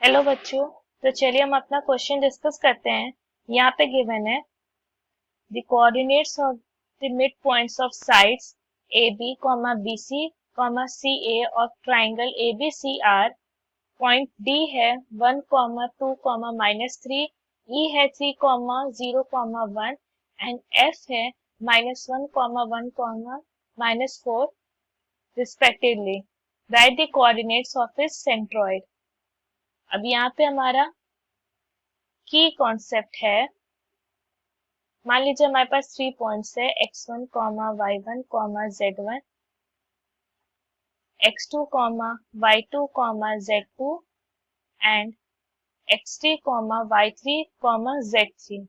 Hello बच्चों। तो चलिए हम अपना क्वेश्चन डिस्कस करते हैं। यहाँ पे गिवन है the coordinates of the mid points of sides A B comma B C comma C A of triangle A B C are. Point D है 1,2,-3, ई है 3,0,1 एंड एफ है -1,1,-4 respectively. Write the coordinates of its centroid. अब यहाँ पे हमारा की concept है, मान लीजिए हमारे पास 3 पॉइंट्स है x1, y1, z1, x2, y2, z2 and x3, y3, z3।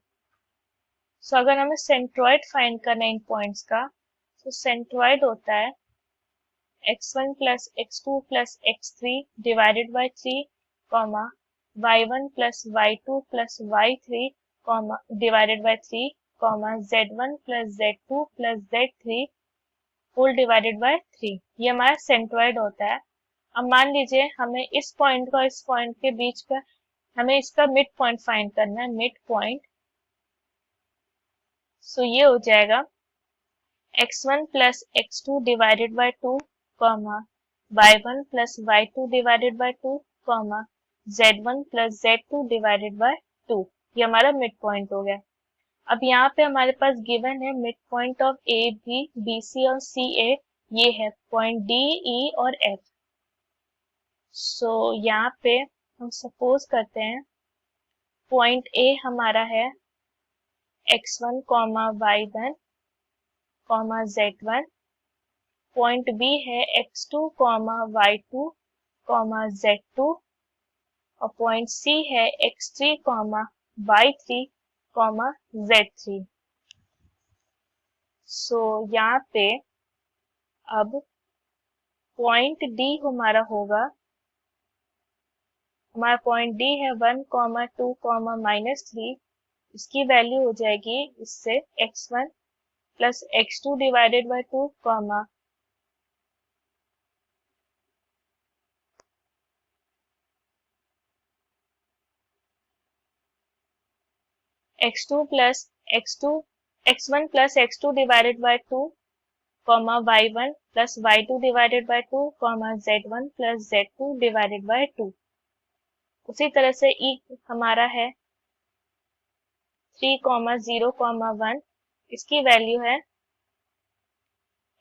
सो अगर हमें सेंट्रॉइड फाइंड करना है इन पॉइंट्स का, तो सेंट्रॉइड होता है x1 plus x2 plus x3 divided by 3, y1 plus y2 plus y3 divided by 3, z1 plus z2 plus z3 whole divided by 3। ये हमारा सेंट्रॉइड होता है। अब मान लीजिए हमें इस पॉइंट का इस पॉइंट के बीच का हमें इसका मिड पॉइंट फाइंड करना है, मिड पॉइंट। सो ये हो जाएगा x1 plus x2 divided by 2, y1 plus y2 divided by 2, z1 plus z2 divided by 2। ये हमारा मिड पॉइंट हो गया। अब यहाँ पे हमारे पास गिवन है mid point of A B B C और सी ए, ये है पॉइंट डी ई और एफ। सो यहाँ पे हम सपोज करते हैं पॉइंट ए हमारा है x1, y1, z1, point B है x2, y2, z2 और पॉइंट सी है x3, y3, z3। सो यहाँ पे अब पॉइंट डी हमारा होगा, हमारा पॉइंट डी है 1,2, -3। इसकी वैल्यू हो जाएगी इससे x1 plus x2 divided by 2, x2 plus x2 x1 plus x2 divided by 2, y1 plus y2 divided by 2, z1 plus z2 divided by 2। उसी तरह से ई हमारा है 3,0,1, इसकी वैल्यू है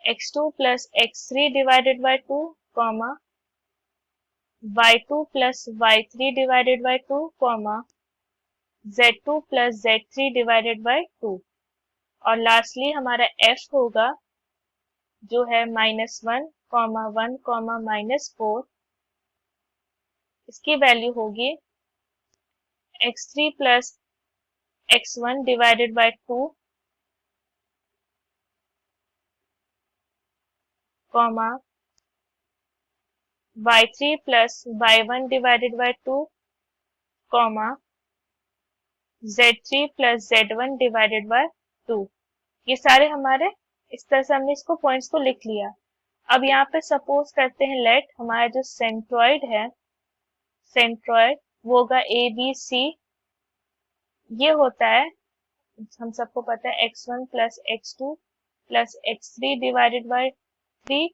x2 plus x3 divided by 2, y2 plus y3 divided by 2, z2 plus z3 divided by 2। और lastly हमारा f होगा जो है -1, -1, -4। इसकी वैल्यू होगी x3 plus x1 divided by 2, y3 plus y1 divided by 2, z3 plus z1 divided by 2। ये सारे हमारे इस तरह से हमने इसको पॉइंट्स को लिख लिया। अब यहाँ पे सपोज करते हैं लेट हमारा जो सेंट्रॉइड है, सेंट्रॉइड वो होगा ए बी सी। ये होता है, हम सबको पता है x1 plus x2 plus x3 divided by 3,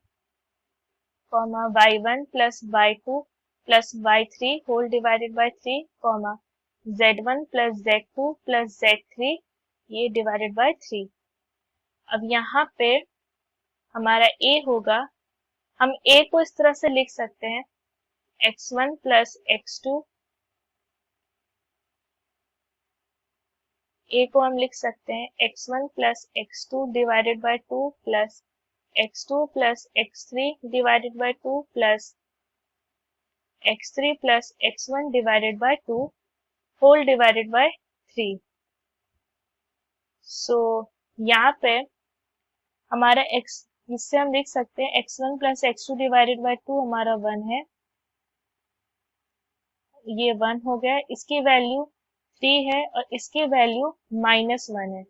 y1 plus y2 plus y3 whole divided by 3, z1 plus z2 plus z3 ये डिवाइडेड बाय 3। अब यहाँ पे हमारा a होगा, हम a को इस तरह से लिख सकते हैं x1 प्लस x2, a को हम लिख सकते हैं x1 plus x2 divided by 2 plus x2 plus x3 divided by 2 plus x3 plus x1 divided by 2 whole divided by 3। So यहाँ पे हमारा x, इससे हम लिख सकते हैं x1 plus x2 divided by 2 हमारा 1 है, ये 1 हो गया। इसकी वैल्यू 3 है और इसकी वैल्यू -1 है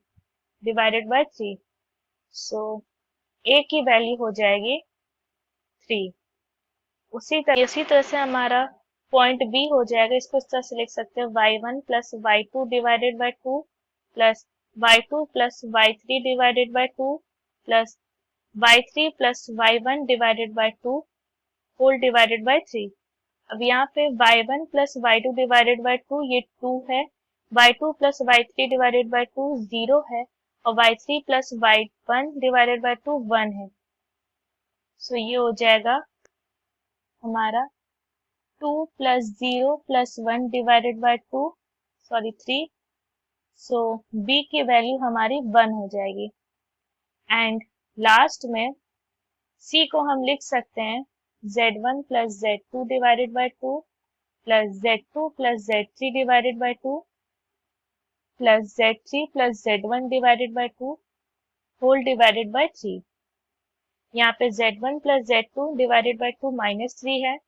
डिवाइडेड बाय 3। सो a की वैल्यू हो जाएगी 3। उसी तरह से हमारा पॉइंट बी हो जाएगा, इसको इस तरह से लिख सकते हैं y1 plus y two divided by two plus y2 plus y three divided by two plus y3 plus y1 divided by two whole divided by three. अब यहाँ पे y1 plus y2 divided by to ये 2 है, y2 plus y3 divided by to 0 है और y3 plus y1 divided by to 1 है। सो ये हो जाएगा हमारा 2 plus 0 plus 1 divided by to, sorry 3। So b की वैल्यू हमारी 1 हो जाएगी। एंड लास्ट में c को हम लिख सकते हैं z1 plus z2 divided by two plus z2 plus z3 divided by two plus z3 plus z1 divided by two whole divided by three. यहाँ पे z1 plus z2 divided by to -3 है,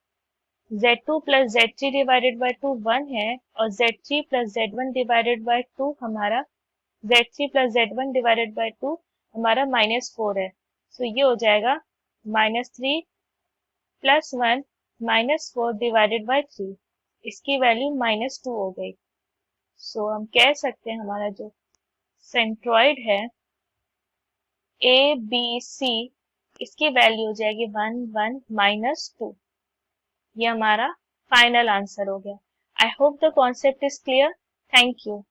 z2 plus z3 divided by to 1 है और z3 plus z1 divided by to हमारा z3 plus z1 divided by to हमारा -4 है। सो ये हो जाएगा -3 प्लस 1 -4 डिवाइडेड बाई 3, इसकी वैल्यू -2 हो गई। सो हम कह सकते हैं हमारा जो सेंट्रॉइड है ए बी सी, इसकी वैल्यू हो जाएगी 1 1 -2। ये हमारा फाइनल आंसर हो गया। I hope the concept is clear. Thank you.